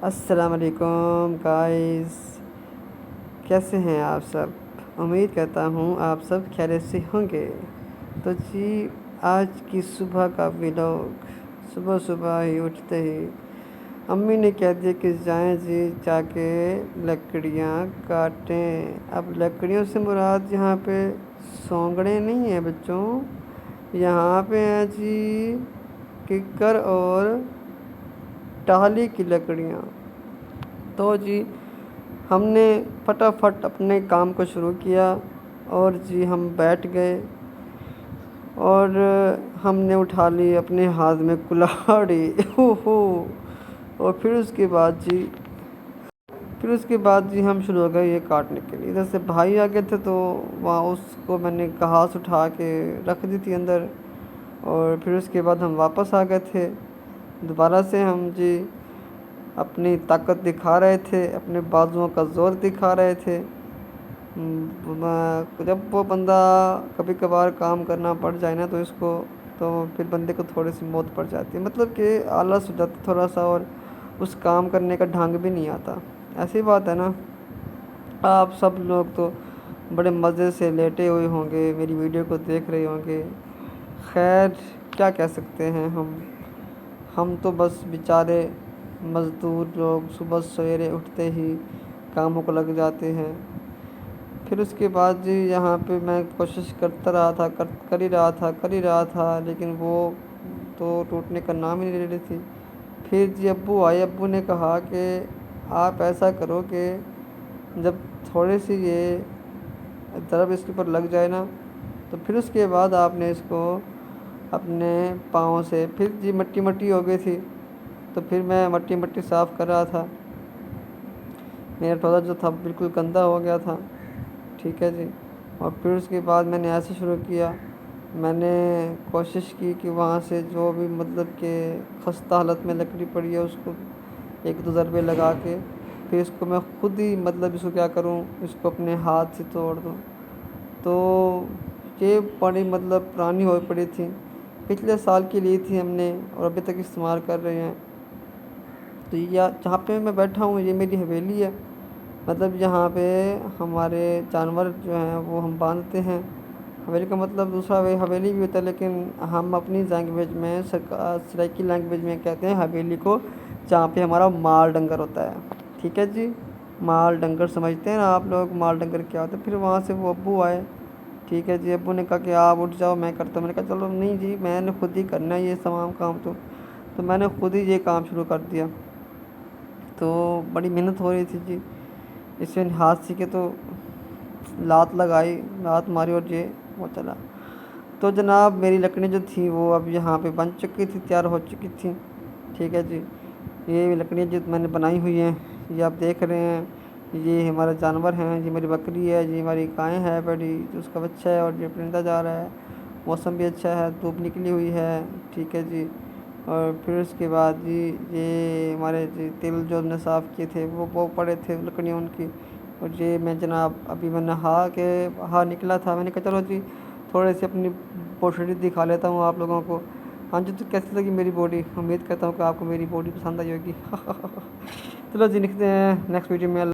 السلام علیکم گائز، کیسے ہیں آپ سب؟ امید کرتا ہوں آپ سب خیریت سے ہوں گے۔ تو جی آج کی صبح کا ولاگ، صبح ہی اٹھتے ہی امی نے کہہ دیا کہ جائیں جی جا کے لکڑیاں کاٹیں۔ اب لکڑیوں سے مراد یہاں پہ سونگڑے نہیں ہیں بچوں، یہاں پہ ہیں جی ککر اور ٹالی کی لکڑیاں۔ تو جی ہم نے فٹافٹ اپنے کام کو شروع کیا اور جی ہم بیٹھ گئے اور ہم نے اٹھا لی اپنے ہاتھ میں کلاڑی اور پھر اس کے بعد جی ہم شروع ہو گئے یہ کاٹنے کے لیے۔ ادھر سے بھائی آ گئے تھے تو وہاں اس کو میں نے گھاس اٹھا کے رکھ دی تھی اندر، اور پھر اس کے بعد ہم واپس آ گئے تھے۔ دوبارہ سے ہم جی اپنی طاقت دکھا رہے تھے، اپنے بازوؤں کا زور دکھا رہے تھے۔ جب وہ بندہ کبھی کبھار کام کرنا پڑ جائے نا تو پھر بندے کو تھوڑی سی موت پڑ جاتی ہے، مطلب کہ آلس ہو جاتا تھوڑا سا، اور اس کام کرنے کا ڈھنگ بھی نہیں آتا۔ ایسی بات ہے نا۔ آپ سب لوگ تو بڑے مزے سے لیٹے ہوئے ہوں گے، میری ویڈیو کو دیکھ رہے ہوں گے۔ خیر کیا کہہ سکتے ہیں ہم تو بس بیچارے مزدور لوگ صبح سویرے اٹھتے ہی کاموں کو لگ جاتے ہیں۔ پھر اس کے بعد جی یہاں پہ میں کوشش کر ہی رہا تھا لیکن وہ تو ٹوٹنے کا نام ہی نہیں لے رہی تھی۔ پھر جی ابو آئے، ابو نے کہا کہ آپ ایسا کرو کہ جب تھوڑی سی یہ ضرب اس کے اوپر لگ جائے نا تو پھر اس کے بعد آپ نے اس کو اپنے پاؤں سے، پھر جی مٹی ہو گئی تھی تو پھر میں مٹی صاف کر رہا تھا، میرا ٹراؤزر جو تھا بالکل گندا ہو گیا تھا، ٹھیک ہے جی۔ اور پھر اس کے بعد میں نے ایسے شروع کیا، میں نے کوشش کی کہ وہاں سے جو بھی مطلب کہ خستہ حالت میں لکڑی پڑی ہے اس کو ایک دو ضربے لگا کے پھر اس کو میں خود ہی مطلب اس کو کیا کروں، اس کو اپنے ہاتھ سے توڑ دوں۔ تو یہ بڑی مطلب پرانی ہو پڑی تھی، پچھلے سال کی لی تھی ہم نے اور ابھی تک استعمال کر رہے ہیں۔ تو جہاں پہ میں بیٹھا ہوں یہ میری حویلی ہے، مطلب یہاں پہ ہمارے جانور جو ہیں وہ ہم باندھتے ہیں۔ حویلی کا مطلب دوسرا حویلی بھی ہوتا ہے، لیکن ہم اپنی لینگویج میں سرائکی لینگویج میں کہتے ہیں حویلی کو، جہاں پہ ہمارا مال ڈنگر ہوتا ہے، ٹھیک ہے جی۔ مال ڈنگر سمجھتے ہیں نا آپ لوگ، مال ڈنگر کیا ہوتا ہے۔ پھر وہاں سے وہ ابو آئے، ٹھیک ہے جی۔ ابو نے کہا کہ آپ اٹھ جاؤ میں کرتا ہوں، میں نے کہا چلو نہیں جی میں نے خود ہی کرنا ہے یہ تمام کام، تو میں نے خود ہی یہ کام شروع کر دیا۔ تو بڑی محنت ہو رہی تھی جی، اس میں ہاتھ سے کے تو لات ماری اور یہ وہ چلا۔ تو جناب میری لکڑیاں جو تھیں وہ اب یہاں پہ بن چکی تھی، تیار ہو چکی تھیں، ٹھیک ہے جی۔ یہ لکڑیاں جو میں نے بنائی ہوئی ہیں یہ آپ دیکھ رہے ہیں، یہ ہمارے جانور ہیں، یہ میری بکری ہے، یہ ہماری گائیں ہے بڑی، اس کا بچہ ہے، اور یہ پرندہ جا رہا ہے۔ موسم بھی اچھا ہے، دھوپ نکلی ہوئی ہے، ٹھیک ہے جی۔ اور پھر اس کے بعد جی یہ ہمارے جی تل جو ہم نے صاف کیے تھے وہ پڑے تھے لکڑیاں ان کی، اور یہ میں جناب ابھی میں نہا کے باہر نکلا تھا، میں نے کہا چلو جی تھوڑے سے اپنی بوڈی دکھا لیتا ہوں آپ لوگوں کو۔ ہاں جی تو کیسی لگی میری باڈی؟ امید کرتا ہوں کہ آپ کو میری باڈی پسند آئی ہوگی۔ چلو جی نکلتے ہیں نیکسٹ ویڈیو میں۔